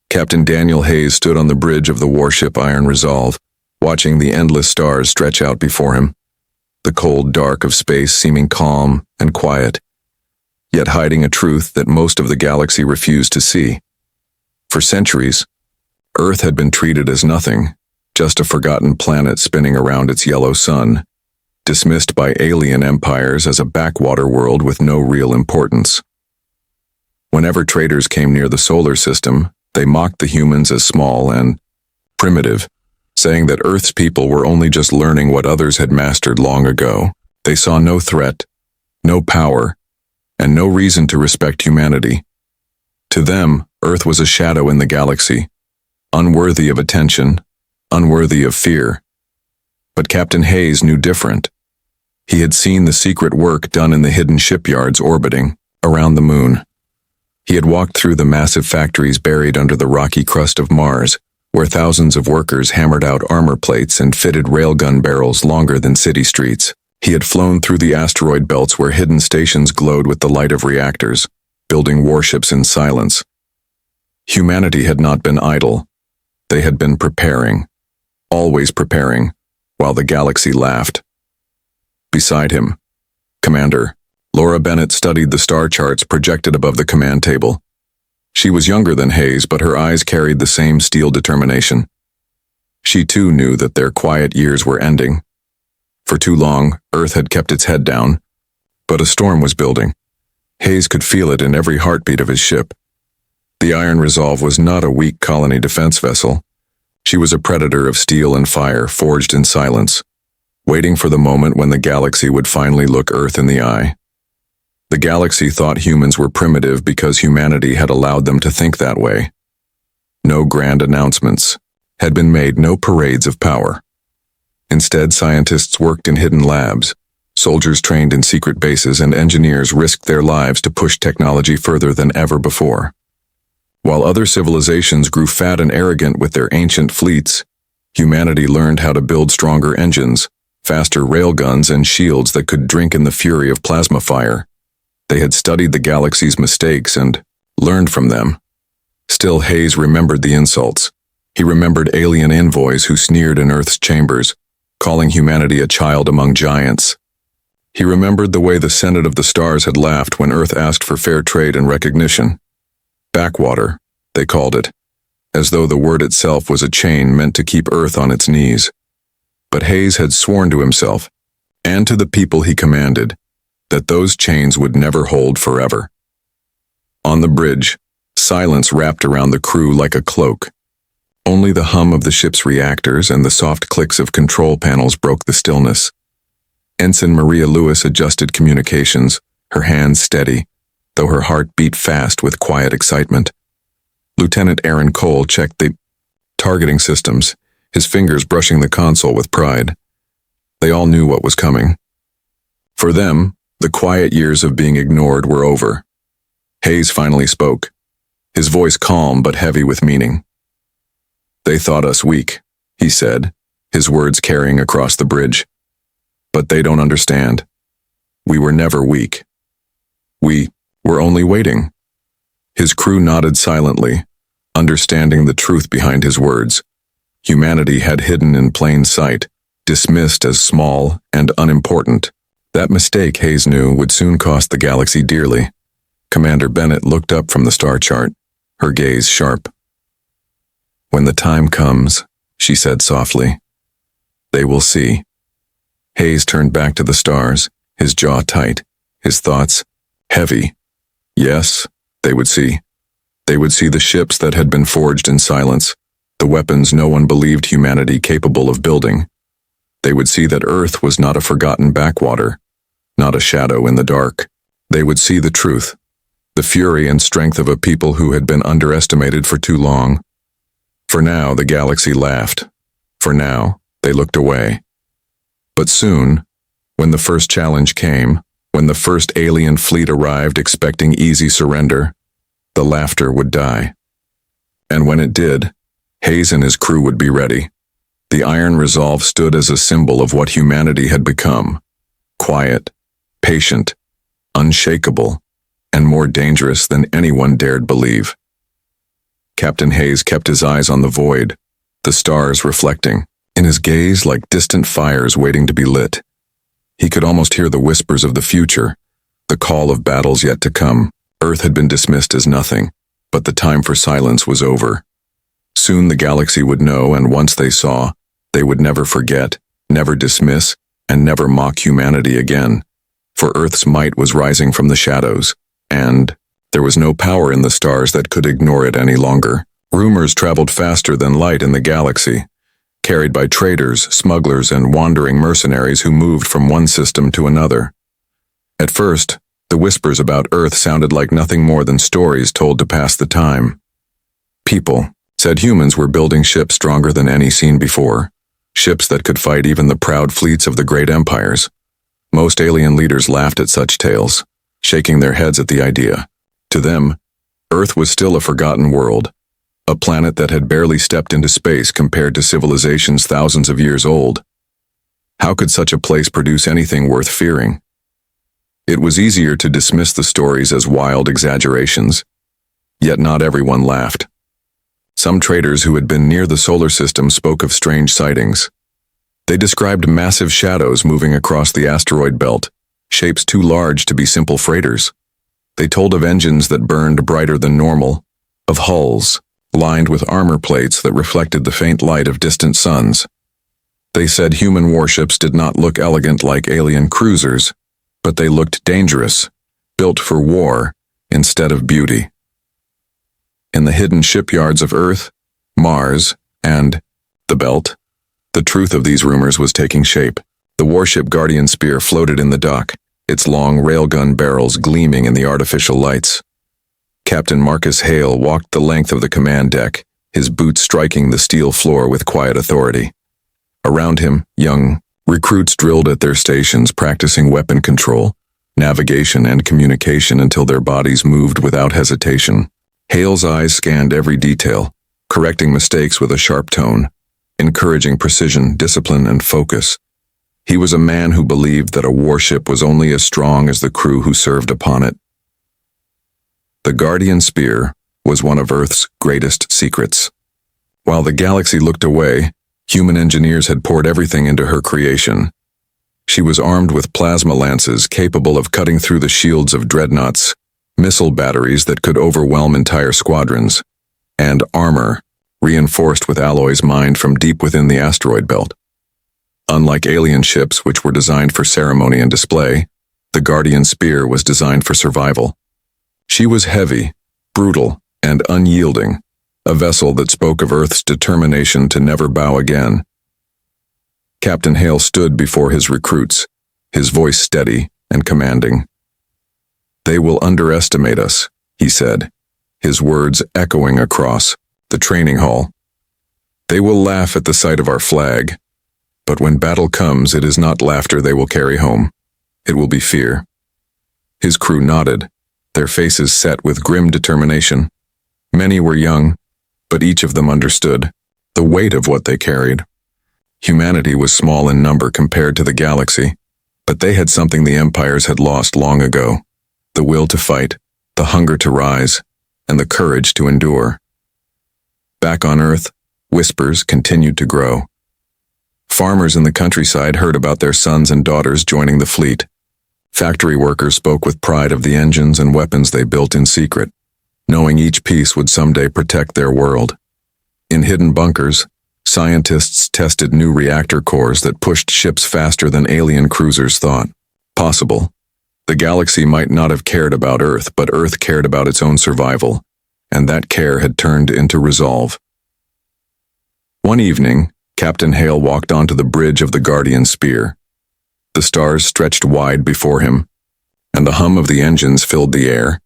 Captain Daniel Hayes stood on the bridge of the warship Iron Resolve, watching the endless stars stretch out before him, the cold dark of space seeming calm and quiet, yet hiding a truth that most of the galaxy refused to see. For centuries, Earth had been treated as nothing, just a forgotten planet spinning around its yellow sun, dismissed by alien empires as a backwater world with no real importance. Whenever traders came near the solar system, they mocked the humans as small and primitive, saying that Earth's people were only just learning what others had mastered long ago. They saw no threat, no power, and no reason to respect humanity. To them, Earth was a shadow in the galaxy, unworthy of attention, unworthy of fear. But Captain Hayes knew different. He had seen the secret work done in the hidden shipyards orbiting around the moon. He had walked through the massive factories buried under the rocky crust of Mars, where thousands of workers hammered out armor plates and fitted railgun barrels longer than city streets. He had flown through the asteroid belts where hidden stations glowed with the light of reactors, building warships in silence. Humanity had not been idle. They had been preparing, always preparing, while the galaxy laughed. Beside him, Commander Laura Bennett studied the star charts projected above the command table. She was younger than Hayes, but her eyes carried the same steel determination. She too knew that their quiet years were ending. For too long, Earth had kept its head down, but a storm was building. Hayes could feel it in every heartbeat of his ship. The Iron Resolve was not a weak colony defense vessel. She was a predator of steel and fire, forged in silence, waiting for the moment when the galaxy would finally look Earth in the eye. The galaxy thought humans were primitive because humanity had allowed them to think that way. No grand announcements had been made, no parades of power. Instead, scientists worked in hidden labs, soldiers trained in secret bases, and engineers risked their lives to push technology further than ever before. While other civilizations grew fat and arrogant with their ancient fleets, humanity learned how to build stronger engines, faster railguns, and shields that could drink in the fury of plasma fire. They had studied the galaxy's mistakes and learned from them. Still, Hayes remembered the insults. He remembered alien envoys who sneered in Earth's chambers, calling humanity a child among giants. He remembered the way the Senate of the Stars had laughed when Earth asked for fair trade and recognition. Backwater, they called it, as though the word itself was a chain meant to keep Earth on its knees. But Hayes had sworn to himself, and to the people he commanded, that those chains would never hold forever. On the bridge, silence wrapped around the crew like a cloak. Only the hum of the ship's reactors and the soft clicks of control panels broke the stillness. Ensign Maria Lewis adjusted communications, her hands steady, though her heart beat fast with quiet excitement. Lieutenant Aaron Cole checked the targeting systems, his fingers brushing the console with pride. They all knew what was coming. For them, the quiet years of being ignored were over. Hayes finally spoke, his voice calm but heavy with meaning. "They thought us weak," he said, his words carrying across the bridge. "But they don't understand. We were never weak. We were only waiting." His crew nodded silently, understanding the truth behind his words. Humanity had hidden in plain sight, dismissed as small and unimportant. That mistake, Hayes knew, would soon cost the galaxy dearly. Commander Bennett looked up from the star chart, her gaze sharp. "When the time comes," she said softly, "they will see." Hayes turned back to the stars, his jaw tight, his thoughts heavy. Yes, they would see. They would see the ships that had been forged in silence, the weapons no one believed humanity capable of building. They would see that Earth was not a forgotten backwater, not a shadow in the dark. They would see the truth, the fury and strength of a people who had been underestimated for too long. For now, the galaxy laughed. For now, they looked away. But soon, when the first challenge came, when the first alien fleet arrived expecting easy surrender, the laughter would die. And when it did, Hayes and his crew would be ready. The Iron Resolve stood as a symbol of what humanity had become: quiet, patient, unshakable, and more dangerous than anyone dared believe. Captain Hayes kept his eyes on the void, the stars reflecting, in his gaze like distant fires waiting to be lit. He could almost hear the whispers of the future, the call of battles yet to come. Earth had been dismissed as nothing, but the time for silence was over. Soon the galaxy would know, and once they saw, they would never forget, never dismiss, and never mock humanity again. For Earth's might was rising from the shadows, and there was no power in the stars that could ignore it any longer. Rumors traveled faster than light in the galaxy, carried by traders, smugglers, and wandering mercenaries who moved from one system to another. At first, the whispers about Earth sounded like nothing more than stories told to pass the time. People said humans were building ships stronger than any seen before, ships that could fight even the proud fleets of the great empires. Most alien leaders laughed at such tales, shaking their heads at the idea. To them, Earth was still a forgotten world, a planet that had barely stepped into space compared to civilizations thousands of years old. How could such a place produce anything worth fearing? It was easier to dismiss the stories as wild exaggerations, yet not everyone laughed. Some traders who had been near the solar system spoke of strange sightings. They described massive shadows moving across the asteroid belt, shapes too large to be simple freighters. They told of engines that burned brighter than normal, of hulls lined with armor plates that reflected the faint light of distant suns. They said human warships did not look elegant like alien cruisers, but they looked dangerous, built for war instead of beauty. In the hidden shipyards of Earth, Mars, and the Belt, the truth of these rumors was taking shape. The warship Guardian Spear floated in the dock, its long railgun barrels gleaming in the artificial lights. Captain Marcus Hale walked the length of the command deck, his boots striking the steel floor with quiet authority. Around him, young recruits drilled at their stations, practicing weapon control, navigation, and communication until their bodies moved without hesitation. Hale's eyes scanned every detail, correcting mistakes with a sharp tone, encouraging precision, discipline, and focus. He was a man who believed that a warship was only as strong as the crew who served upon it. The Guardian Spear was one of Earth's greatest secrets. While the galaxy looked away, human engineers had poured everything into her creation. She was armed with plasma lances capable of cutting through the shields of dreadnoughts, missile batteries that could overwhelm entire squadrons, and armor reinforced with alloys mined from deep within the asteroid belt. Unlike alien ships, which were designed for ceremony and display, the Guardian Spear was designed for survival. She was heavy, brutal, and unyielding, a vessel that spoke of Earth's determination to never bow again. Captain Hale stood before his recruits, his voice steady and commanding. "They will underestimate us," he said, his words echoing across the training hall. "They will laugh at the sight of our flag, but when battle comes, it is not laughter they will carry home. It will be fear." His crew nodded, their faces set with grim determination. Many were young, but each of them understood the weight of what they carried. Humanity was small in number compared to the galaxy, but they had something the empires had lost long ago: the will to fight, the hunger to rise, and the courage to endure. Back on Earth, whispers continued to grow. Farmers in the countryside heard about their sons and daughters joining the fleet. Factory workers spoke with pride of the engines and weapons they built in secret, knowing each piece would someday protect their world. In hidden bunkers, scientists tested new reactor cores that pushed ships faster than alien cruisers thought possible. The galaxy might not have cared about Earth, but Earth cared about its own survival, and that care had turned into resolve. One evening, Captain Hale walked onto the bridge of the Guardian Spear. The stars stretched wide before him, and the hum of the engines filled the air.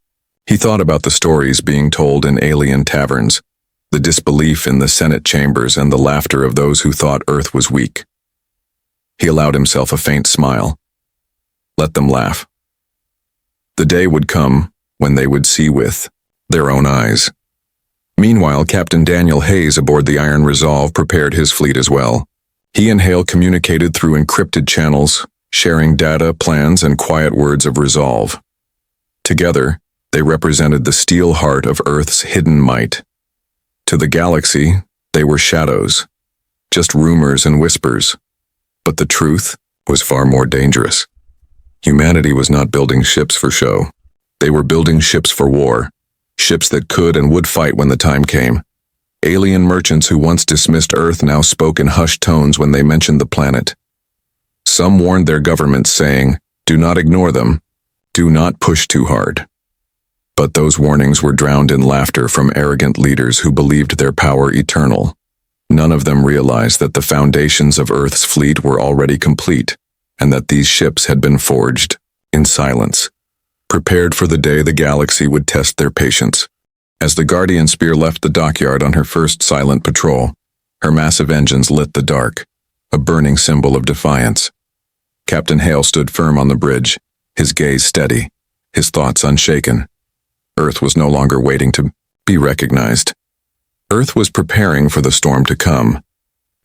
He thought about the stories being told in alien taverns, the disbelief in the Senate chambers, and the laughter of those who thought Earth was weak. He allowed himself a faint smile. Let them laugh. The day would come when they would see with their own eyes. Meanwhile, Captain Daniel Hayes aboard the Iron Resolve prepared his fleet as well. He and Hale communicated through encrypted channels, sharing data, plans, and quiet words of resolve. Together, they represented the steel heart of Earth's hidden might. To the galaxy, they were shadows, just rumors and whispers. But the truth was far more dangerous. Humanity was not building ships for show. They were building ships for war, ships that could and would fight when the time came. Alien merchants who once dismissed Earth now spoke in hushed tones when they mentioned the planet. Some warned their governments, saying, "Do not ignore them. Do not push too hard." But those warnings were drowned in laughter from arrogant leaders who believed their power eternal. None of them realized that the foundations of Earth's fleet were already complete, and that these ships had been forged in silence, prepared for the day the galaxy would test their patience. As the Guardian Spear left the dockyard on her first silent patrol, her massive engines lit the dark, a burning symbol of defiance. Captain Hale stood firm on the bridge, his gaze steady, his thoughts unshaken. Earth was no longer waiting to be recognized. Earth was preparing for the storm to come,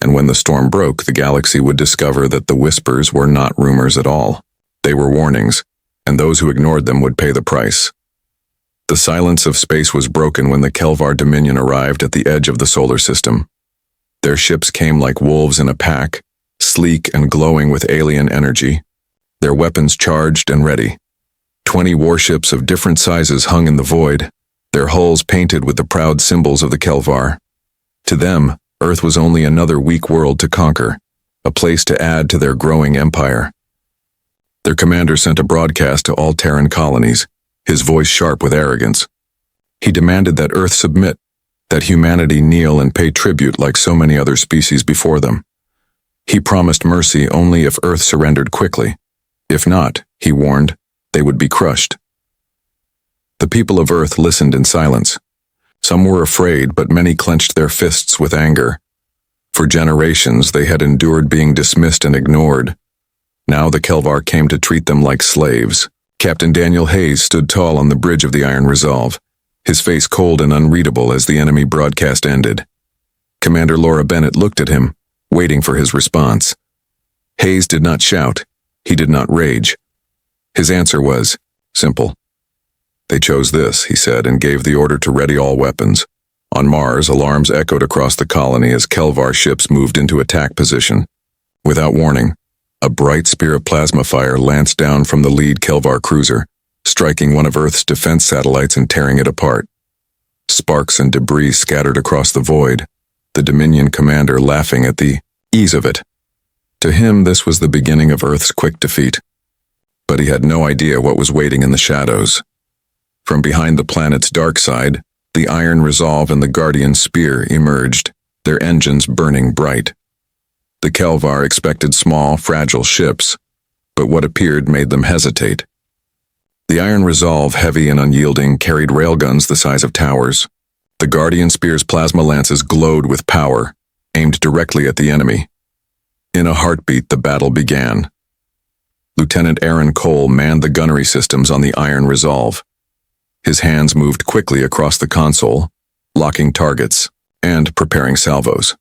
and when the storm broke, the galaxy would discover that the whispers were not rumors at all. They were warnings, and those who ignored them would pay the price. The silence of space was broken when the Kelvar Dominion arrived at the edge of the solar system. Their ships came like wolves in a pack, sleek and glowing with alien energy, their weapons charged and ready. 20 warships of different sizes hung in the void, their hulls painted with the proud symbols of the Kelvar. To them, Earth was only another weak world to conquer, a place to add to their growing empire. Their commander sent a broadcast to all Terran colonies, his voice sharp with arrogance. He demanded that Earth submit, that humanity kneel and pay tribute like so many other species before them. He promised mercy only if Earth surrendered quickly. If not, he warned, they would be crushed. The people of Earth listened in silence. Some were afraid, but many clenched their fists with anger. For generations, they had endured being dismissed and ignored. Now the Kelvar came to treat them like slaves. Captain Daniel Hayes stood tall on the bridge of the Iron Resolve, his face cold and unreadable as the enemy broadcast ended. Commander Laura Bennett looked at him, waiting for his response. Hayes did not shout. He did not rage. His answer was simple. "They chose this," he said, and gave the order to ready all weapons. On Mars, alarms echoed across the colony as Kelvar ships moved into attack position. Without warning, a bright spear of plasma fire lanced down from the lead Kelvar cruiser, striking one of Earth's defense satellites and tearing it apart. Sparks and debris scattered across the void, the Dominion commander laughing at the ease of it. To him, this was the beginning of Earth's quick defeat. But he had no idea what was waiting in the shadows. From behind the planet's dark side, the Iron Resolve and the Guardian Spear emerged, their engines burning bright. The Kelvar expected small, fragile ships, but what appeared made them hesitate. The Iron Resolve, heavy and unyielding, carried railguns the size of towers. The Guardian Spear's plasma lances glowed with power, aimed directly at the enemy. In a heartbeat, the battle began. Lieutenant Aaron Cole manned the gunnery systems on the Iron Resolve. His hands moved quickly across the console, locking targets and preparing salvos.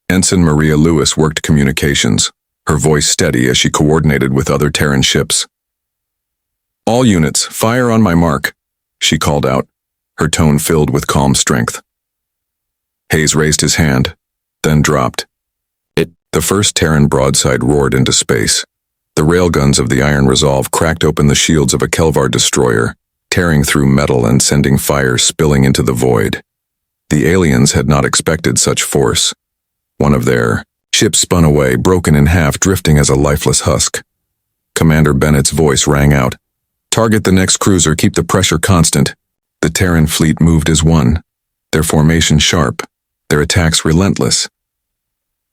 Ensign Maria Lewis worked communications, her voice steady as she coordinated with other Terran ships. "All units, fire on my mark," she called out, her tone filled with calm strength. Hayes raised his hand, then dropped. The first Terran broadside roared into space. The railguns of the Iron Resolve cracked open the shields of a Kelvar destroyer, tearing through metal and sending fire spilling into the void. The aliens had not expected such force. One of their ships spun away, broken in half, drifting as a lifeless husk. Commander Bennett's voice rang out. "Target the next cruiser, keep the pressure constant." The Terran fleet moved as one, their formation sharp, their attacks relentless.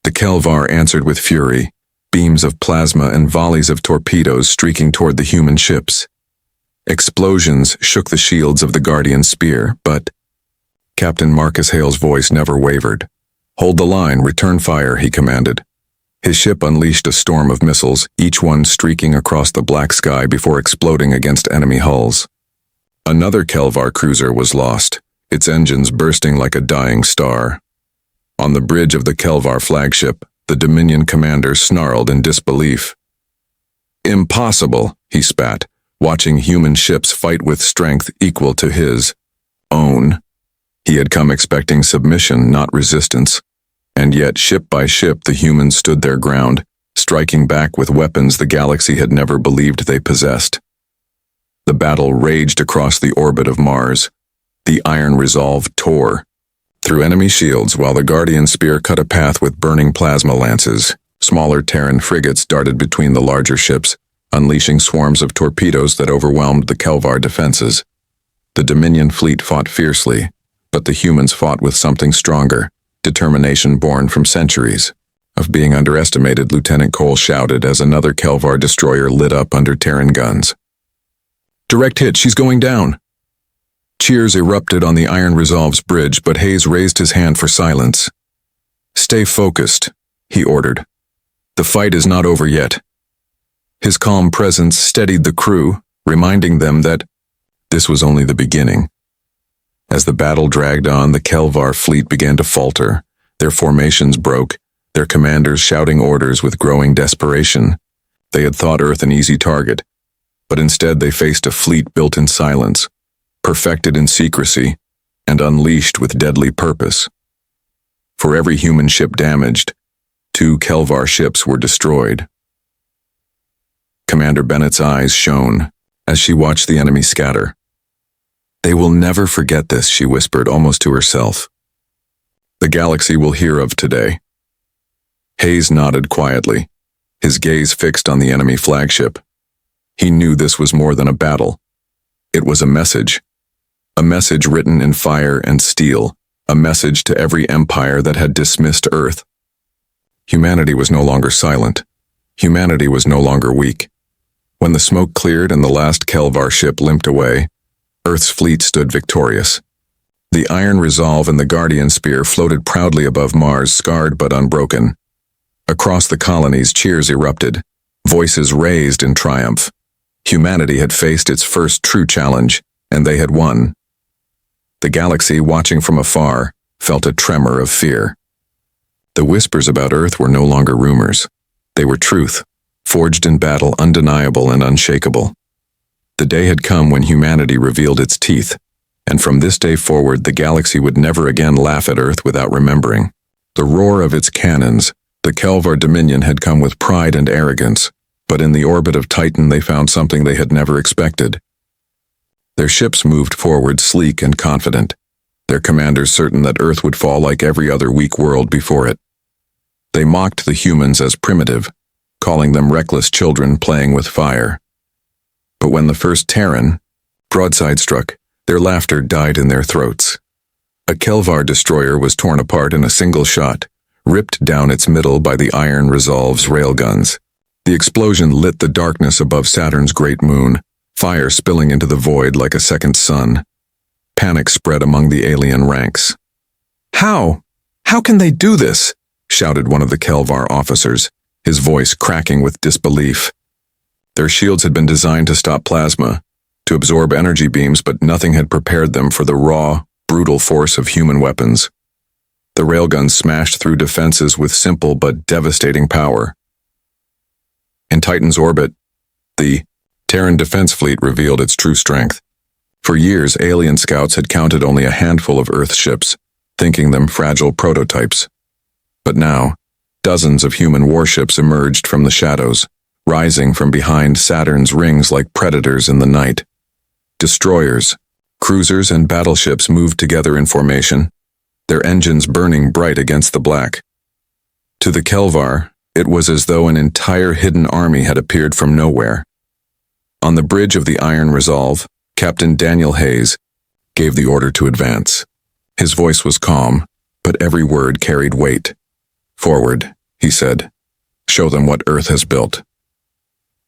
The Kelvar answered with fury, beams of plasma and volleys of torpedoes streaking toward the human ships. Explosions shook the shields of the Guardian Spear, but Captain Marcus Hale's voice never wavered. "Hold the line, return fire," he commanded. His ship unleashed a storm of missiles, each one streaking across the black sky before exploding against enemy hulls. Another Kelvar cruiser was lost, its engines bursting like a dying star. On the bridge of the Kelvar flagship, the Dominion commander snarled in disbelief. "Impossible," he spat, watching human ships fight with strength equal to his own. He had come expecting submission, not resistance. And yet, ship by ship, the humans stood their ground, striking back with weapons the galaxy had never believed they possessed. The battle raged across the orbit of Mars. The iron resolve tore through enemy shields while the Guardian Spear cut a path with burning plasma lances. Smaller Terran frigates darted between the larger ships, unleashing swarms of torpedoes that overwhelmed the Kelvar defenses. The Dominion fleet fought fiercely, but the humans fought with something stronger, determination born from centuries of being underestimated, Lieutenant Cole shouted as another Kelvar destroyer lit up under Terran guns. "Direct hit, she's going down!" Cheers erupted on the Iron Resolve's bridge, but Hayes raised his hand for silence. "Stay focused," he ordered. "The fight is not over yet." His calm presence steadied the crew, reminding them that this was only the beginning. As the battle dragged on, the Kelvar fleet began to falter. Their formations broke, their commanders shouting orders with growing desperation. They had thought Earth an easy target, but instead they faced a fleet built in silence, perfected in secrecy, and unleashed with deadly purpose. For every human ship damaged, 2 Kelvar ships were destroyed. Commander Bennett's eyes shone as she watched the enemy scatter. "They will never forget this," she whispered almost to herself. "The galaxy will hear of today." Hayes nodded quietly, his gaze fixed on the enemy flagship. He knew this was more than a battle. It was a message written in fire and steel, a message to every empire that had dismissed Earth. Humanity was no longer silent. Humanity was no longer weak. When the smoke cleared and the last Kelvar ship limped away, Earth's fleet stood victorious. The Iron Resolve and the Guardian Spear floated proudly above Mars, scarred but unbroken. Across the colonies, cheers erupted, voices raised in triumph. Humanity had faced its first true challenge, and they had won. The galaxy, watching from afar, felt a tremor of fear. The whispers about Earth were no longer rumors. They were truth, forged in battle, undeniable and unshakable. The day had come when humanity revealed its teeth, and from this day forward the galaxy would never again laugh at Earth without remembering. The roar of its cannons, the Kelvar Dominion had come with pride and arrogance, but in the orbit of Titan they found something they had never expected. Their ships moved forward sleek and confident, their commanders certain that Earth would fall like every other weak world before it. They mocked the humans as primitive, calling them reckless children playing with fire. But when the first Terran broadside struck, their laughter died in their throats. A Kelvar destroyer was torn apart in a single shot, ripped down its middle by the Iron Resolve's railguns. The explosion lit the darkness above Saturn's great moon, fire spilling into the void like a second sun. Panic spread among the alien ranks. How can they do this?" shouted one of the Kelvar officers, his voice cracking with disbelief. Their shields had been designed to stop plasma, to absorb energy beams, but nothing had prepared them for the raw, brutal force of human weapons. The railguns smashed through defenses with simple but devastating power. In Titan's orbit, the Terran defense fleet revealed its true strength. For years, alien scouts had counted only a handful of Earth ships, thinking them fragile prototypes. But now, dozens of human warships emerged from the shadows, rising from behind Saturn's rings like predators in the night. Destroyers, cruisers, and battleships moved together in formation, their engines burning bright against the black. To the Kelvar, it was as though an entire hidden army had appeared from nowhere. On the bridge of the Iron Resolve, Captain Daniel Hayes gave the order to advance. His voice was calm, but every word carried weight. "Forward," he said. "Show them what Earth has built."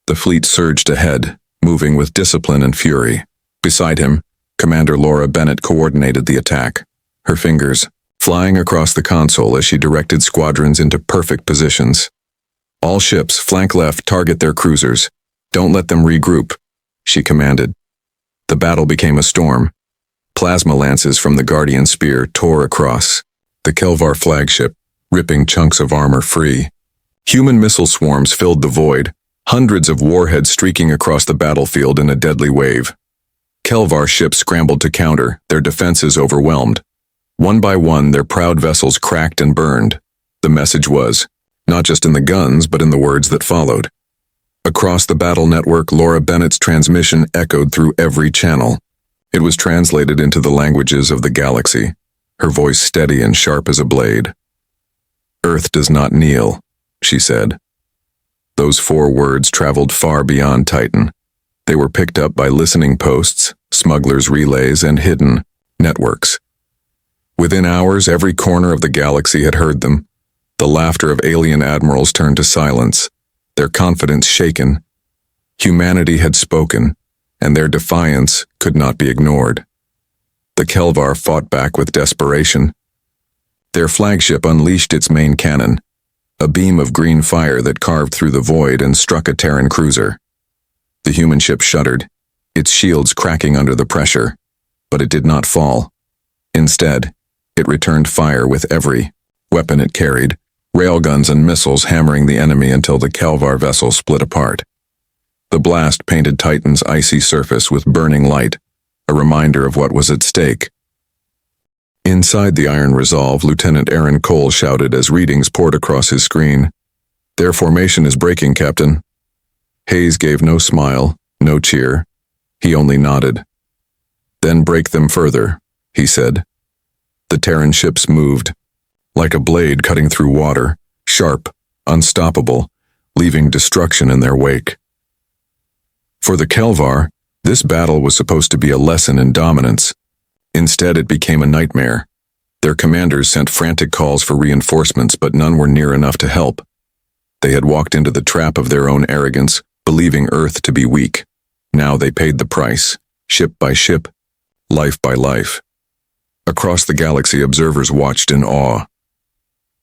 The fleet surged ahead, moving with discipline and fury. Beside him, Commander Laura Bennett coordinated the attack, her fingers flying across the console as she directed squadrons into perfect positions. "All ships, flank left, target their cruisers. Don't let them regroup," she commanded. The battle became a storm. Plasma lances from the Guardian Spear tore across the Kelvar flagship, ripping chunks of armor free. Human missile swarms filled the void, hundreds of warheads streaking across the battlefield in a deadly wave. Kelvar ships scrambled to counter, their defenses overwhelmed. One by one, their proud vessels cracked and burned. The message was, not just in the guns, but in the words that followed. Across the battle network, Laura Bennett's transmission echoed through every channel. It was translated into the languages of the galaxy, her voice steady and sharp as a blade. "Earth does not kneel," she said. Those 4 words traveled far beyond Titan. They were picked up by listening posts, smugglers' relays, and hidden networks. Within hours, every corner of the galaxy had heard them. The laughter of alien admirals turned to silence, their confidence shaken. Humanity had spoken, and their defiance could not be ignored. The Kelvar fought back with desperation. Their flagship unleashed its main cannon, a beam of green fire that carved through the void and struck a Terran cruiser. The human ship shuddered, its shields cracking under the pressure, but it did not fall. Instead, it returned fire with every weapon it carried, railguns and missiles hammering the enemy until the Kelvar vessel split apart. The blast painted Titan's icy surface with burning light, a reminder of what was at stake. Inside the Iron Resolve, Lieutenant Aaron Cole shouted as readings poured across his screen. "Their formation is breaking, Captain." Hayes gave no smile, no cheer. He only nodded. "Then break them further," he said. The Terran ships moved, like a blade cutting through water, sharp, unstoppable, leaving destruction in their wake. For the Kelvar, this battle was supposed to be a lesson in dominance. Instead, it became a nightmare. Their commanders sent frantic calls for reinforcements, but none were near enough to help. They had walked into the trap of their own arrogance, believing Earth to be weak. Now they paid the price, ship by ship, life by life. Across the galaxy, observers watched in awe.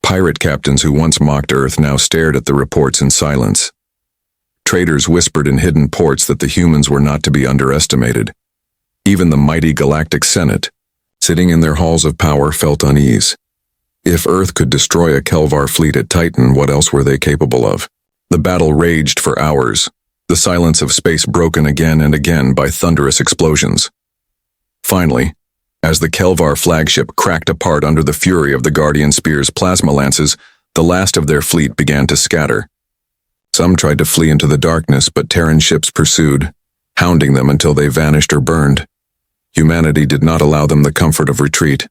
Pirate captains who once mocked Earth now stared at the reports in silence. Traders whispered in hidden ports that the humans were not to be underestimated. Even the mighty Galactic Senate, sitting in their halls of power, felt unease. If Earth could destroy a Kelvar fleet at Titan, what else were they capable of? The battle raged for hours, the silence of space broken again and again by thunderous explosions. Finally, as the Kelvar flagship cracked apart under the fury of the Guardian Spear's plasma lances, the last of their fleet began to scatter. Some tried to flee into the darkness, but Terran ships pursued, hounding them until they vanished or burned. Humanity did not allow them the comfort of retreat.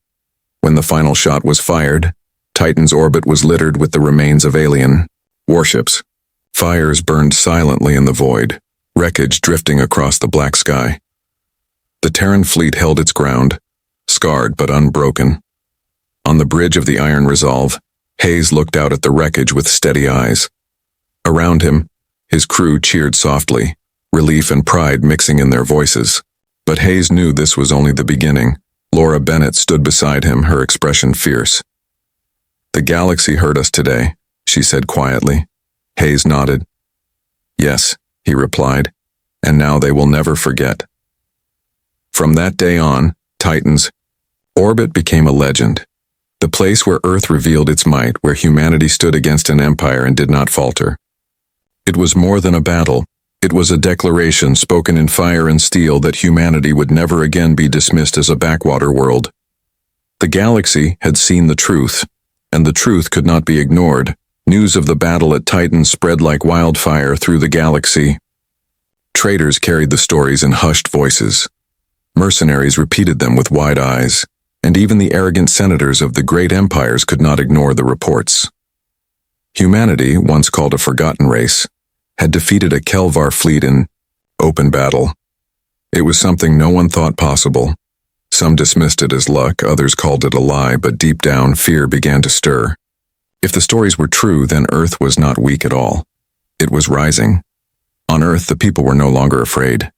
When the final shot was fired, Titan's orbit was littered with the remains of alien warships. Fires burned silently in the void, wreckage drifting across the black sky. The Terran fleet held its ground, scarred but unbroken. On the bridge of the Iron Resolve, Hayes looked out at the wreckage with steady eyes. Around him, his crew cheered softly, relief and pride mixing in their voices. But Hayes knew this was only the beginning. Laura Bennett stood beside him, her expression fierce. "The galaxy heard us today," she said quietly. Hayes nodded. "Yes," he replied, "and now they will never forget." From that day on, Titan's orbit became a legend. The place where Earth revealed its might, where humanity stood against an empire and did not falter. It was more than a battle. It was a declaration spoken in fire and steel that humanity would never again be dismissed as a backwater world. The galaxy had seen the truth, and the truth could not be ignored. News of the battle at Titan spread like wildfire through the galaxy. Traders carried the stories in hushed voices. Mercenaries repeated them with wide eyes, and even the arrogant senators of the great empires could not ignore the reports. Humanity, once called a forgotten race, had defeated a Kelvar fleet in open battle. It was something no one thought possible. Some dismissed it as luck, others called it a lie, but deep down, fear began to stir. If the stories were true, then Earth was not weak at all. It was rising. On Earth, the people were no longer afraid.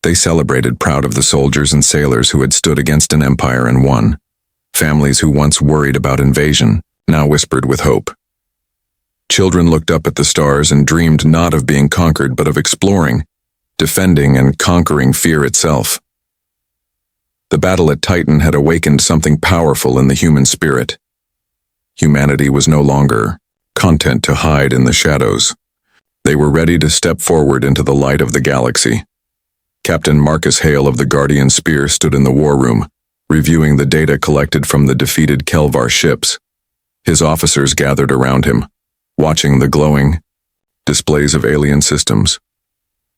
They celebrated, proud of the soldiers and sailors who had stood against an empire and won. Families who once worried about invasion now whispered with hope. Children looked up at the stars and dreamed not of being conquered, but of exploring, defending, and conquering fear itself. The battle at Titan had awakened something powerful in the human spirit. Humanity was no longer content to hide in the shadows. They were ready to step forward into the light of the galaxy. Captain Marcus Hale of the Guardian Spear stood in the war room, reviewing the data collected from the defeated Kelvar ships. His officers gathered around him, watching the glowing displays of alien systems.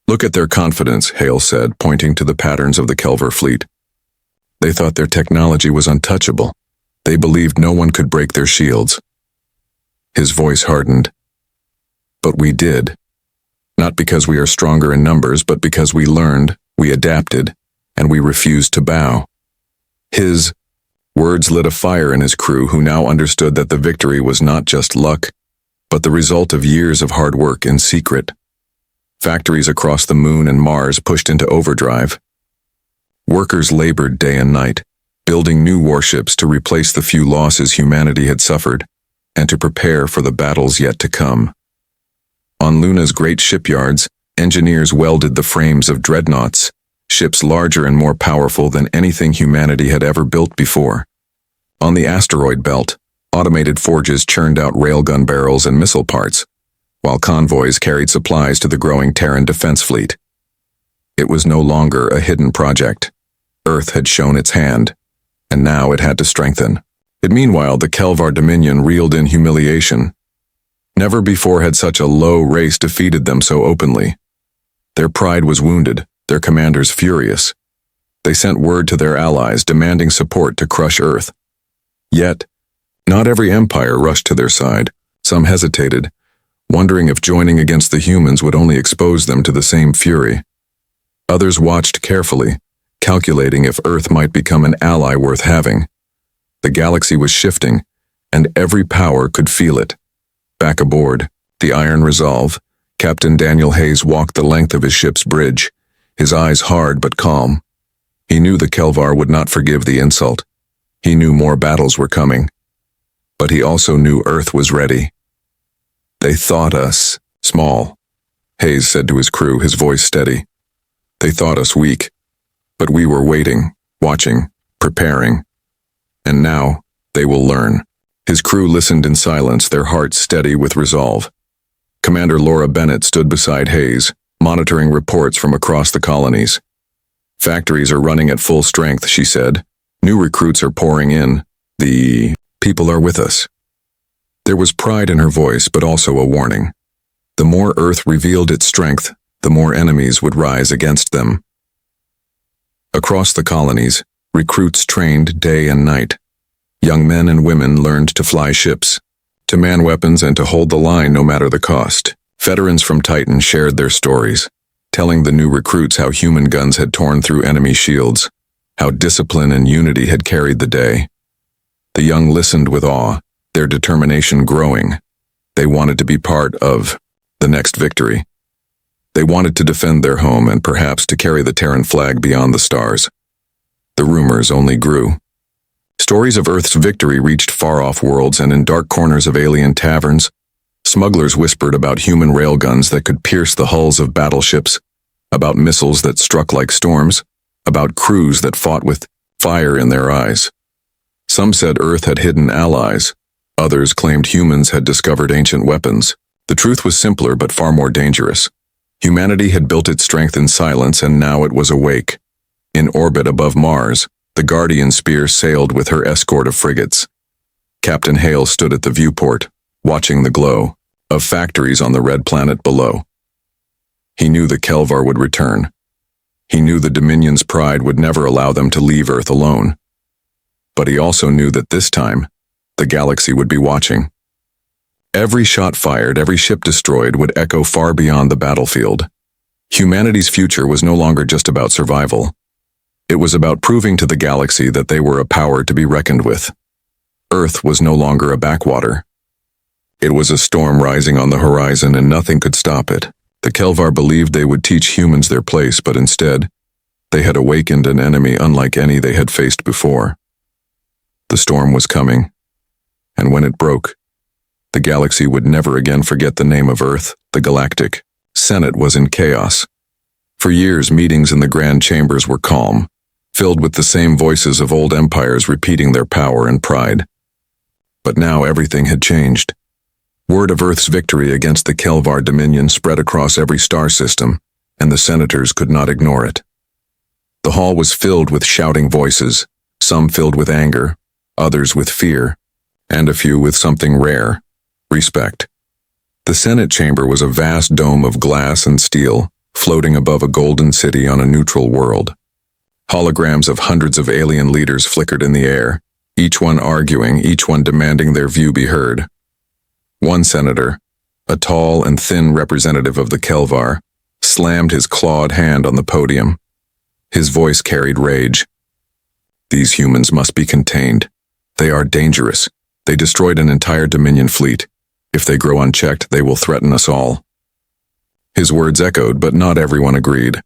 "Look at their confidence," Hale said, pointing to the patterns of the Kelvar fleet. "They thought their technology was untouchable. They believed no one could break their shields." His voice hardened. "But we did. Not because we are stronger in numbers, but because we learned, we adapted, and we refused to bow." His words lit a fire in his crew, who now understood that the victory was not just luck, but the result of years of hard work in secret. Factories across the Moon and Mars pushed into overdrive. Workers labored day and night, building new warships to replace the few losses humanity had suffered, and to prepare for the battles yet to come. On Luna's great shipyards, engineers welded the frames of dreadnoughts, ships larger and more powerful than anything humanity had ever built before. On the asteroid belt, automated forges churned out railgun barrels and missile parts, while convoys carried supplies to the growing Terran defense fleet. It was no longer a hidden project. Earth had shown its hand, and now it had to strengthen. Meanwhile, the Kelvar Dominion reeled in humiliation. Never before had such a low race defeated them so openly. Their pride was wounded, their commanders furious. They sent word to their allies demanding support to crush Earth. Yet, not every empire rushed to their side. Some hesitated, wondering if joining against the humans would only expose them to the same fury. Others watched carefully, calculating if Earth might become an ally worth having. The galaxy was shifting, and every power could feel it. Back aboard, the Iron Resolve, Captain Daniel Hayes walked the length of his ship's bridge, his eyes hard but calm. He knew the Kelvar would not forgive the insult. He knew more battles were coming. But he also knew Earth was ready. "They thought us small," Hayes said to his crew, his voice steady. "They thought us weak. But we were waiting, watching, preparing. And now, they will learn." His crew listened in silence, their hearts steady with resolve. Commander Laura Bennett stood beside Hayes, monitoring reports from across the colonies. "Factories are running at full strength," she said. "New recruits are pouring in. The people are with us." There was pride in her voice, but also a warning. The more Earth revealed its strength, the more enemies would rise against them. Across the colonies, recruits trained day and night. Young men and women learned to fly ships, to man weapons, and to hold the line no matter the cost. Veterans from Titan shared their stories, telling the new recruits how human guns had torn through enemy shields, how discipline and unity had carried the day. The young listened with awe, their determination growing. They wanted to be part of the next victory. They wanted to defend their home and perhaps to carry the Terran flag beyond the stars. The rumors only grew. Stories of Earth's victory reached far-off worlds, and in dark corners of alien taverns, smugglers whispered about human railguns that could pierce the hulls of battleships, about missiles that struck like storms, about crews that fought with fire in their eyes. Some said Earth had hidden allies. Others claimed humans had discovered ancient weapons. The truth was simpler but far more dangerous. Humanity had built its strength in silence, and now it was awake. In orbit above Mars, the Guardian Spear sailed with her escort of frigates. Captain Hale stood at the viewport, watching the glow of factories on the red planet below. He knew the Kelvar would return. He knew the Dominion's pride would never allow them to leave Earth alone. But he also knew that this time, the galaxy would be watching. Every shot fired, every ship destroyed would echo far beyond the battlefield. Humanity's future was no longer just about survival. It was about proving to the galaxy that they were a power to be reckoned with. Earth was no longer a backwater. It was a storm rising on the horizon, and nothing could stop it. The Kelvar believed they would teach humans their place, but instead, they had awakened an enemy unlike any they had faced before. The storm was coming, and when it broke, the galaxy would never again forget the name of Earth. The Galactic Senate was in chaos. For years, meetings in the grand chambers were calm, filled with the same voices of old empires repeating their power and pride. But now everything had changed. Word of Earth's victory against the Kelvar Dominion spread across every star system, and the senators could not ignore it. The hall was filled with shouting voices, some filled with anger, others with fear, and a few with something rare, respect. The Senate chamber was a vast dome of glass and steel, floating above a golden city on a neutral world. Holograms of hundreds of alien leaders flickered in the air, each one arguing, each one demanding their view be heard. One senator, a tall and thin representative of the Kelvar, slammed his clawed hand on the podium. His voice carried rage. These humans must be contained. They are dangerous. They destroyed an entire Dominion fleet. If they grow unchecked, they will threaten us all. His words echoed, but not everyone agreed.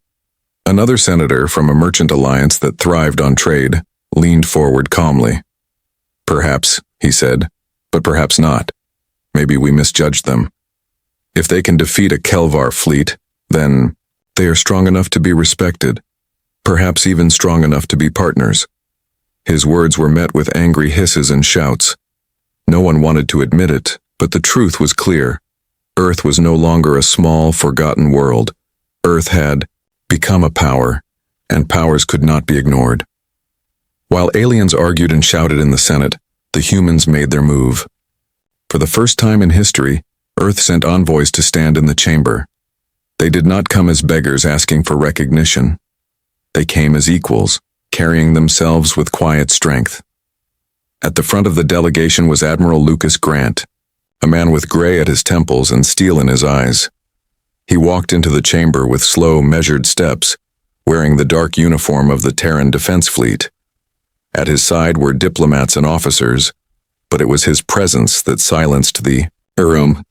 Another senator from a merchant alliance that thrived on trade leaned forward calmly. Perhaps, he said, but perhaps not. Maybe we misjudged them. If they can defeat a Kelvar fleet, then they are strong enough to be respected, perhaps even strong enough to be partners. His words were met with angry hisses and shouts. No one wanted to admit it, but the truth was clear. Earth was no longer a small, forgotten world. Earth had become a power, and powers could not be ignored. While aliens argued and shouted in the Senate, the humans made their move. For the first time in history, Earth sent envoys to stand in the chamber. They did not come as beggars asking for recognition. They came as equals, carrying themselves with quiet strength. At the front of the delegation was Admiral Lucas Grant, a man with gray at his temples and steel in his eyes. He walked into the chamber with slow, measured steps, wearing the dark uniform of the Terran defense fleet. At his side were diplomats and officers, but it was his presence that silenced the room.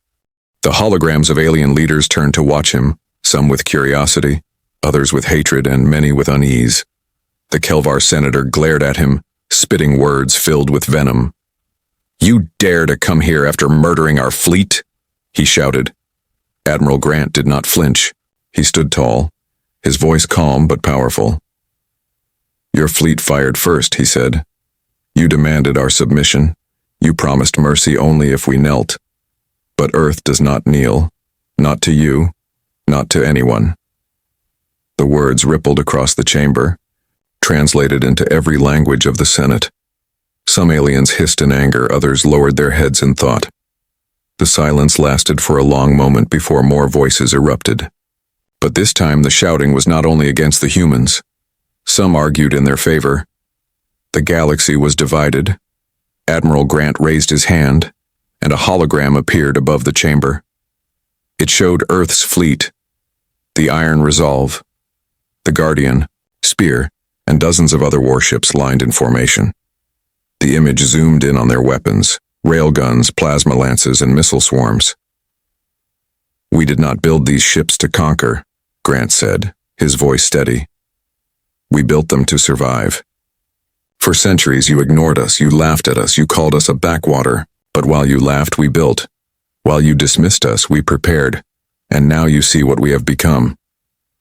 The holograms of alien leaders turned to watch him, some with curiosity, others with hatred, and many with unease. The Kelvar senator glared at him, spitting words filled with venom. "You dare to come here after murdering our fleet?" he shouted. Admiral Grant did not flinch. He stood tall, his voice calm but powerful. "Your fleet fired first," he said. "You demanded our submission. You promised mercy only if we knelt. But Earth does not kneel. Not to you, not to anyone." The words rippled across the chamber, translated into every language of the Senate. Some aliens hissed in anger, others lowered their heads in thought. The silence lasted for a long moment before more voices erupted. But this time the shouting was not only against the humans. Some argued in their favor. The galaxy was divided. Admiral Grant raised his hand, and a hologram appeared above the chamber. It showed Earth's fleet, the Iron Resolve, the Guardian, Spear, and dozens of other warships lined in formation. The image zoomed in on their weapons, railguns, plasma lances, and missile swarms. "We did not build these ships to conquer," Grant said, his voice steady. "We built them to survive. For centuries you ignored us, you laughed at us, you called us a backwater. But while you laughed, we built. While you dismissed us, we prepared. And now you see what we have become."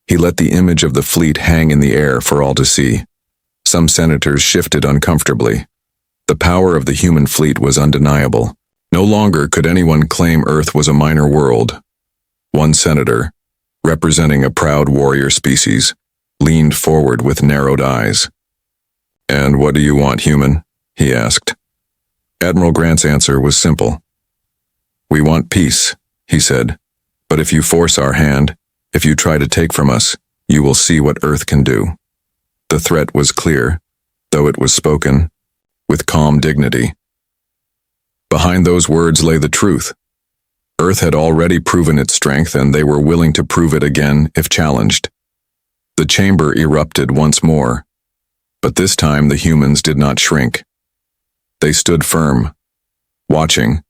He let the image of the fleet hang in the air for all to see. Some senators shifted uncomfortably. The power of the human fleet was undeniable. No longer could anyone claim Earth was a minor world. One senator, representing a proud warrior species, leaned forward with narrowed eyes. "And what do you want, human?" he asked. Admiral Grant's answer was simple. "We want peace," he said. "But if you force our hand, if you try to take from us, you will see what Earth can do." The threat was clear, though it was spoken with calm dignity. Behind those words lay the truth. Earth had already proven its strength, and they were willing to prove it again if challenged. The chamber erupted once more, but this time the humans did not shrink. They stood firm, watching,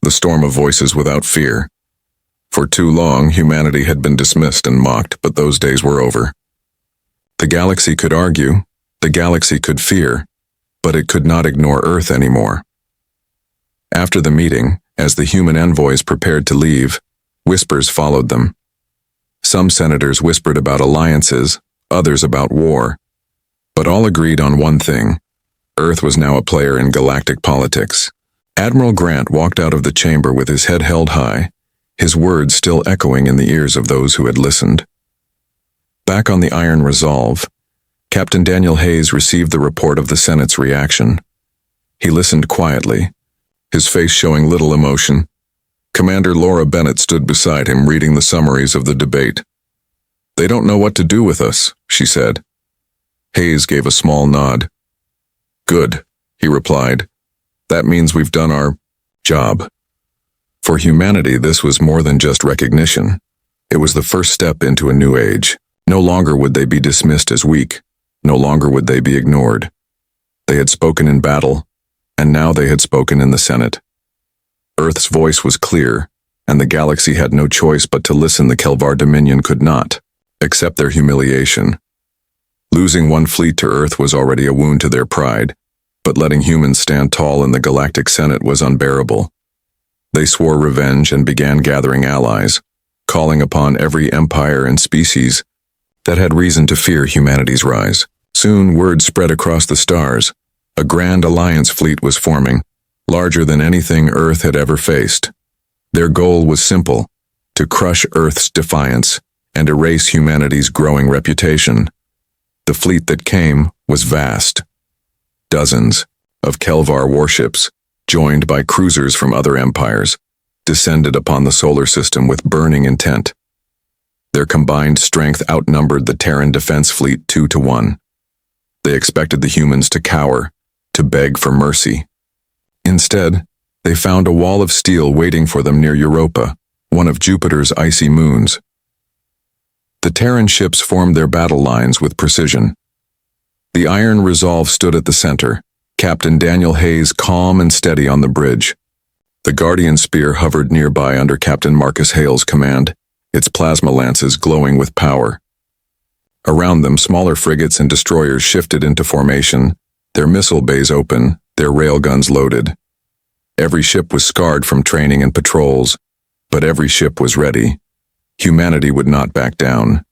the storm of voices without fear. For too long, humanity had been dismissed and mocked, but those days were over. The galaxy could argue, the galaxy could fear, but it could not ignore Earth anymore. After the meeting, as the human envoys prepared to leave, whispers followed them. Some senators whispered about alliances, others about war, but all agreed on one thing. Earth was now a player in galactic politics. Admiral Grant walked out of the chamber with his head held high, his words still echoing in the ears of those who had listened. Back on the Iron Resolve, Captain Daniel Hayes received the report of the Senate's reaction. He listened quietly, his face showing little emotion. Commander Laura Bennett stood beside him, reading the summaries of the debate. "They don't know what to do with us," she said. Hayes gave a small nod. "Good," he replied. "That means we've done our job." For humanity, this was more than just recognition. It was the first step into a new age. No longer would they be dismissed as weak. No longer would they be ignored. They had spoken in battle, and now they had spoken in the Senate. Earth's voice was clear, and the galaxy had no choice but to listen. The Kelvar Dominion could not accept their humiliation. Losing one fleet to Earth was already a wound to their pride, but letting humans stand tall in the Galactic Senate was unbearable. They swore revenge and began gathering allies, calling upon every empire and species that had reason to fear humanity's rise. Soon word spread across the stars. A grand alliance fleet was forming, larger than anything Earth had ever faced. Their goal was simple: to crush Earth's defiance and erase humanity's growing reputation. The fleet that came was vast. Dozens of Kelvar warships, joined by cruisers from other empires, descended upon the solar system with burning intent. Their combined strength outnumbered the Terran defense fleet 2-1. They expected the humans to cower, to beg for mercy. Instead, they found a wall of steel waiting for them near Europa, one of Jupiter's icy moons. The Terran ships formed their battle lines with precision. The iron resolve stood at the center, Captain Daniel Hayes calm and steady on the bridge. The Guardian Spear hovered nearby under Captain Marcus Hale's command, its plasma lances glowing with power. Around them, smaller frigates and destroyers shifted into formation, their missile bays open, their railguns loaded. Every ship was scarred from training and patrols, but every ship was ready. Humanity would not back down.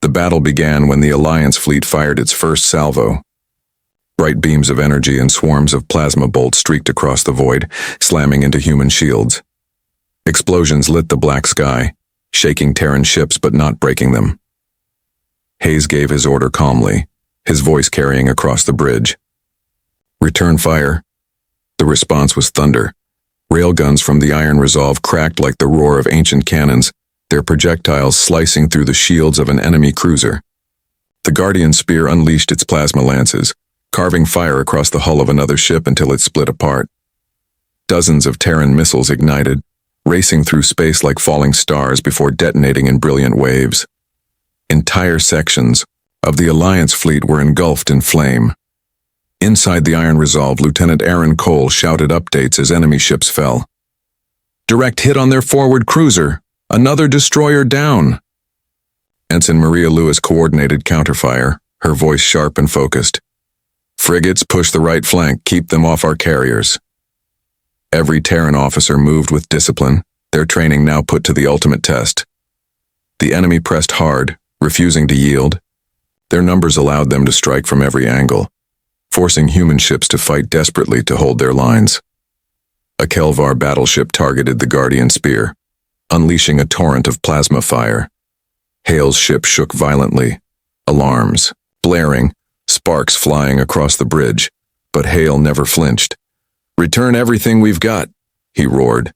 The battle began when the Alliance fleet fired its first salvo. Bright beams of energy and swarms of plasma bolts streaked across the void, slamming into human shields. Explosions lit the black sky, shaking Terran ships but not breaking them. Hayes gave his order calmly, his voice carrying across the bridge. "Return fire." The response was thunder. Railguns from the iron resolve cracked like the roar of ancient cannons, their projectiles slicing through the shields of an enemy cruiser. The Guardian Spear unleashed its plasma lances, carving fire across the hull of another ship until it split apart. Dozens of Terran missiles ignited, racing through space like falling stars before detonating in brilliant waves. Entire sections of the Alliance fleet were engulfed in flame. Inside the Iron Resolve, Lieutenant Aaron Cole shouted updates as enemy ships fell. "Direct hit on their forward cruiser! Another destroyer down!" Ensign Maria Lewis coordinated counterfire, her voice sharp and focused. "Frigates, push the right flank, keep them off our carriers." Every Terran officer moved with discipline, their training now put to the ultimate test. The enemy pressed hard, refusing to yield. Their numbers allowed them to strike from every angle, forcing human ships to fight desperately to hold their lines. A Kelvar battleship targeted the Guardian Spear, unleashing a torrent of plasma fire. Hale's ship shook violently, alarms blaring, sparks flying across the bridge, but Hale never flinched. "Return everything we've got," he roared.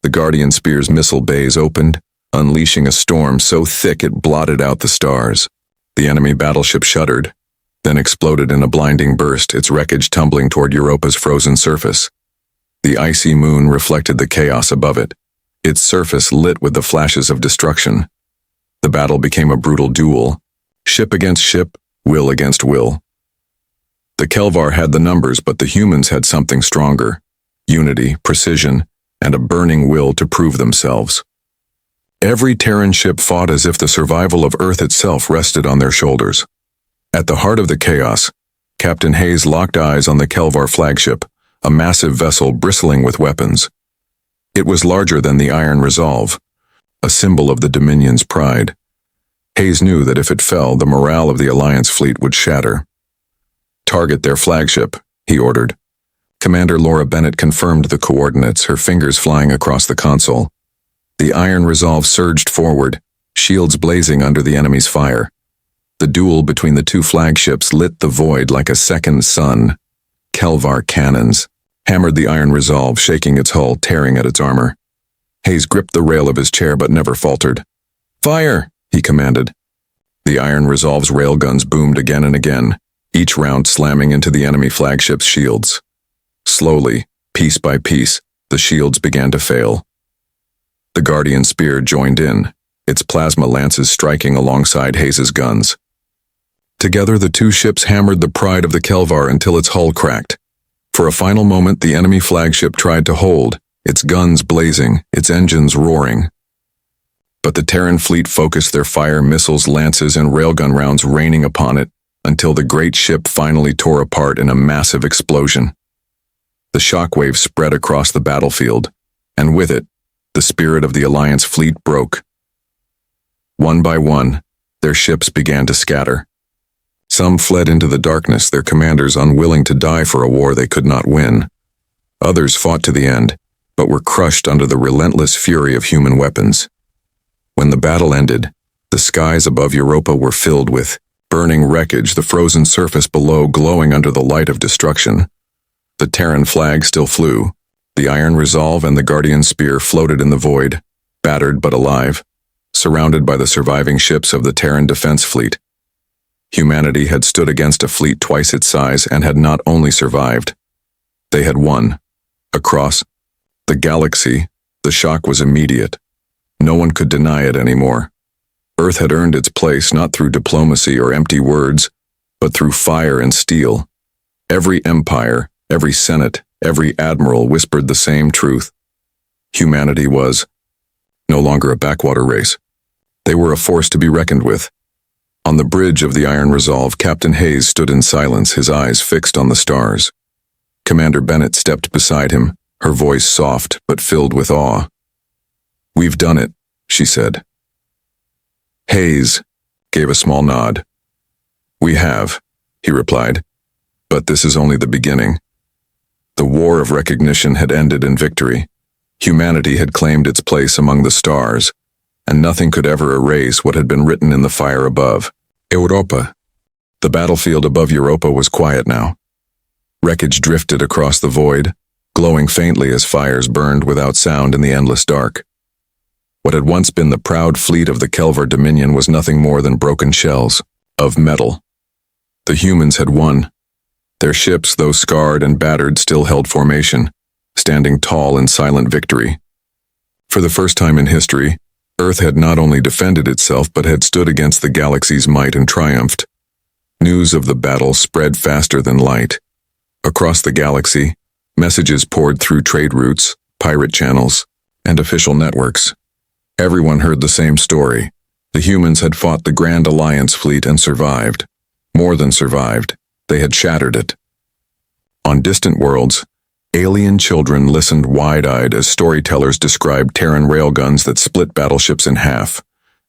The Guardian Spear's missile bays opened, unleashing a storm so thick it blotted out the stars. The enemy battleship shuddered, then exploded in a blinding burst, its wreckage tumbling toward Europa's frozen surface. The icy moon reflected the chaos above it, its surface lit with the flashes of destruction. The battle became a brutal duel, ship against ship, will against will. The Kelvar had the numbers, but the humans had something stronger: unity, precision, and a burning will to prove themselves. Every Terran ship fought as if the survival of Earth itself rested on their shoulders. At the heart of the chaos, Captain Hayes locked eyes on the Kelvar flagship, a massive vessel bristling with weapons. It was larger than the Iron Resolve, a symbol of the Dominion's pride. Hayes knew that if it fell, the morale of the Alliance fleet would shatter. "Target their flagship," he ordered. Commander Laura Bennett confirmed the coordinates, her fingers flying across the console. The Iron Resolve surged forward, shields blazing under the enemy's fire. The duel between the two flagships lit the void like a second sun. Kelvar cannons hammered the iron resolve, shaking its hull, tearing at its armor. Hayes gripped the rail of his chair but never faltered. "Fire!" he commanded. The iron resolve's railguns boomed again and again, each round slamming into the enemy flagship's shields. Slowly, piece by piece, the shields began to fail. The Guardian spear joined in, its plasma lances striking alongside Hayes's guns. Together, the two ships hammered the pride of the Kelvar until its hull cracked. For a final moment, the enemy flagship tried to hold, its guns blazing, its engines roaring. But the Terran fleet focused their fire, missiles, lances, and railgun rounds raining upon it until the great ship finally tore apart in a massive explosion. The shockwave spread across the battlefield, and with it, the spirit of the Alliance fleet broke. One by one, their ships began to scatter. Some fled into the darkness, their commanders unwilling to die for a war they could not win. Others fought to the end, but were crushed under the relentless fury of human weapons. When the battle ended, the skies above Europa were filled with burning wreckage, the frozen surface below glowing under the light of destruction. The Terran flag still flew. The iron resolve and the Guardian spear floated in the void, battered but alive, surrounded by the surviving ships of the Terran defense fleet. Humanity had stood against a fleet twice its size and had not only survived, they had won. Across the galaxy, the shock was immediate. No one could deny it anymore. Earth had earned its place not through diplomacy or empty words, but through fire and steel. Every empire, every senate, every admiral whispered the same truth. Humanity was no longer a backwater race. They were a force to be reckoned with. On the bridge of the Iron Resolve, Captain Hayes stood in silence, his eyes fixed on the stars. Commander Bennett stepped beside him, her voice soft but filled with awe. "We've done it," she said. Hayes gave a small nod. "We have," he replied, "but this is only the beginning." The war of recognition had ended in victory. Humanity had claimed its place among the stars, and nothing could ever erase what had been written in the fire above. Europa. The battlefield above Europa was quiet now. Wreckage drifted across the void, glowing faintly as fires burned without sound in the endless dark. What had once been the proud fleet of the Kelvar Dominion was nothing more than broken shells of metal. The humans had won. Their ships, though scarred and battered, still held formation, standing tall in silent victory. For the first time in history, Earth had not only defended itself but had stood against the galaxy's might and triumphed. News of the battle spread faster than light. Across the galaxy, messages poured through trade routes, pirate channels, and official networks. Everyone heard the same story. The humans had fought the Grand Alliance fleet and survived. More than survived, they had shattered it. On distant worlds, alien children listened wide-eyed as storytellers described Terran railguns that split battleships in half,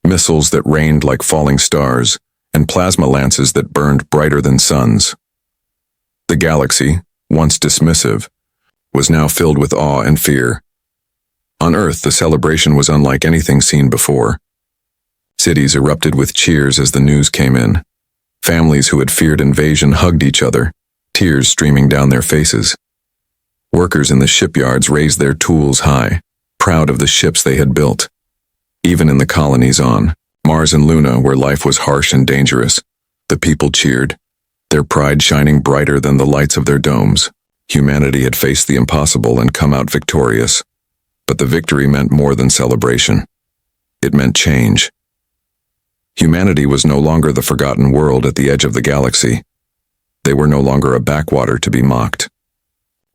missiles that rained like falling stars, and plasma lances that burned brighter than suns. The galaxy, once dismissive, was now filled with awe and fear. On Earth, the celebration was unlike anything seen before. Cities erupted with cheers as the news came in. Families who had feared invasion hugged each other, tears streaming down their faces. Workers in the shipyards raised their tools high, proud of the ships they had built. Even in the colonies on Mars and Luna, where life was harsh and dangerous, the people cheered, their pride shining brighter than the lights of their domes. Humanity had faced the impossible and come out victorious. But the victory meant more than celebration. It meant change. Humanity was no longer the forgotten world at the edge of the galaxy. They were no longer a backwater to be mocked.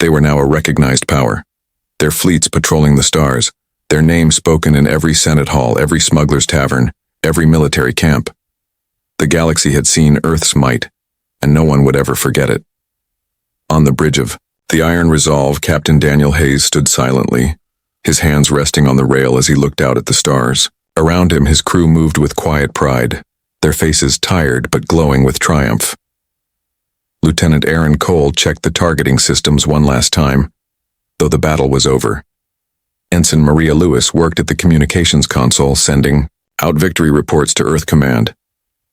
They were now a recognized power, their fleets patrolling the stars, their names spoken in every Senate hall, every smuggler's tavern, every military camp. The galaxy had seen Earth's might, and no one would ever forget it. On the bridge of the Iron Resolve, Captain Daniel Hayes stood silently, his hands resting on the rail as he looked out at the stars. Around him, his crew moved with quiet pride, their faces tired but glowing with triumph. Lieutenant Aaron Cole checked the targeting systems one last time, though the battle was over. Ensign Maria Lewis worked at the communications console, sending out victory reports to Earth Command.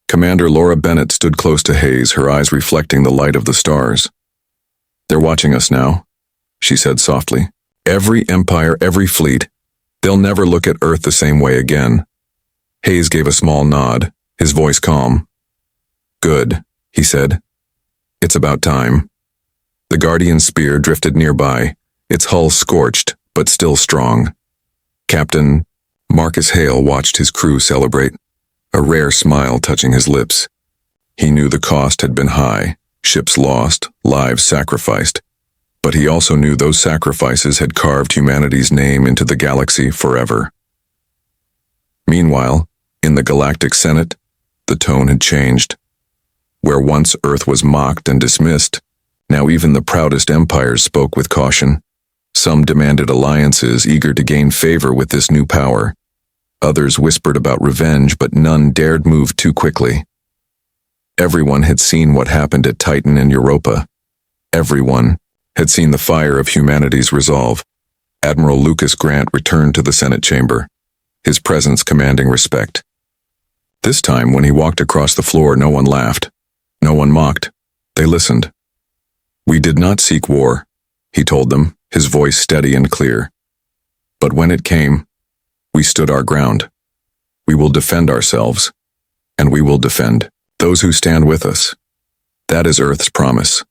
Commander Laura Bennett stood close to Hayes, her eyes reflecting the light of the stars. "They're watching us now," she said softly. "Every empire, every fleet. They'll never look at Earth the same way again." Hayes gave a small nod, his voice calm. "Good," he said. "It's about time." The Guardian spear drifted nearby, its hull scorched, but still strong. Captain Marcus Hale watched his crew celebrate, a rare smile touching his lips. He knew the cost had been high, ships lost, lives sacrificed, but he also knew those sacrifices had carved humanity's name into the galaxy forever. Meanwhile, in the Galactic Senate, the tone had changed. Where once Earth was mocked and dismissed, now even the proudest empires spoke with caution. Some demanded alliances, eager to gain favor with this new power. Others whispered about revenge, but none dared move too quickly. Everyone had seen what happened at Titan and Europa. Everyone had seen the fire of humanity's resolve. Admiral Lucas Grant returned to the Senate chamber, his presence commanding respect. This time, when he walked across the floor, no one laughed. No one mocked. They listened. "We did not seek war," he told them, his voice steady and clear. "But when it came, we stood our ground. We will defend ourselves, and we will defend those who stand with us. That is Earth's promise."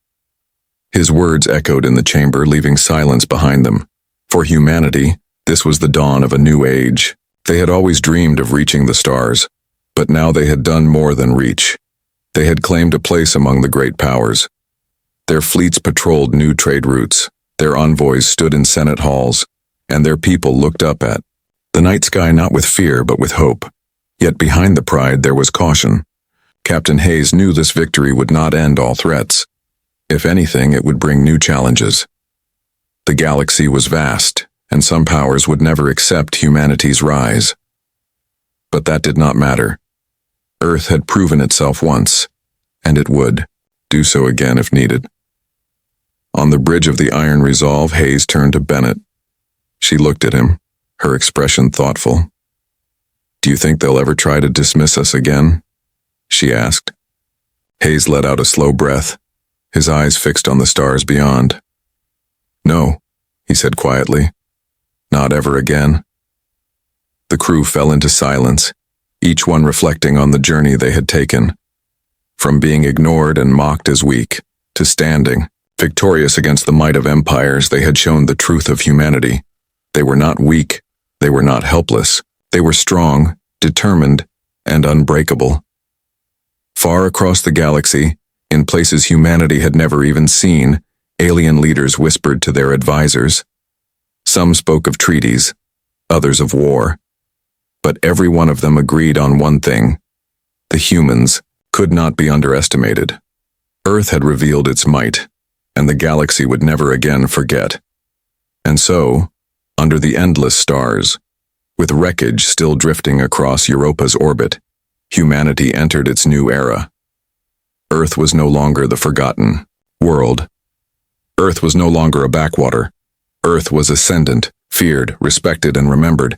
His words echoed in the chamber, leaving silence behind them. For humanity, this was the dawn of a new age. They had always dreamed of reaching the stars, but now they had done more than reach. They had claimed a place among the great powers. Their fleets patrolled new trade routes, their envoys stood in Senate halls, and their people looked up at the night sky not with fear but with hope. Yet behind the pride there was caution. Captain Hayes knew this victory would not end all threats. If anything, it would bring new challenges. The galaxy was vast, and some powers would never accept humanity's rise. But that did not matter. Earth had proven itself once, and it would do so again if needed. On the bridge of the Iron Resolve, Hayes turned to Bennett. She looked at him, her expression thoughtful. "Do you think they'll ever try to dismiss us again?" she asked. Hayes let out a slow breath, his eyes fixed on the stars beyond. "No," he said quietly. "Not ever again." The crew fell into silence, each one reflecting on the journey they had taken. From being ignored and mocked as weak, to standing, victorious against the might of empires, they had shown the truth of humanity. They were not weak, they were not helpless, they were strong, determined, and unbreakable. Far across the galaxy, in places humanity had never even seen, alien leaders whispered to their advisors. Some spoke of treaties, others of war. But every one of them agreed on one thing: the humans could not be underestimated. Earth had revealed its might, and the galaxy would never again forget. And so, under the endless stars, with wreckage still drifting across Europa's orbit, humanity entered its new era. Earth was no longer the forgotten world. Earth was no longer a backwater. Earth was ascendant, feared, respected, and remembered.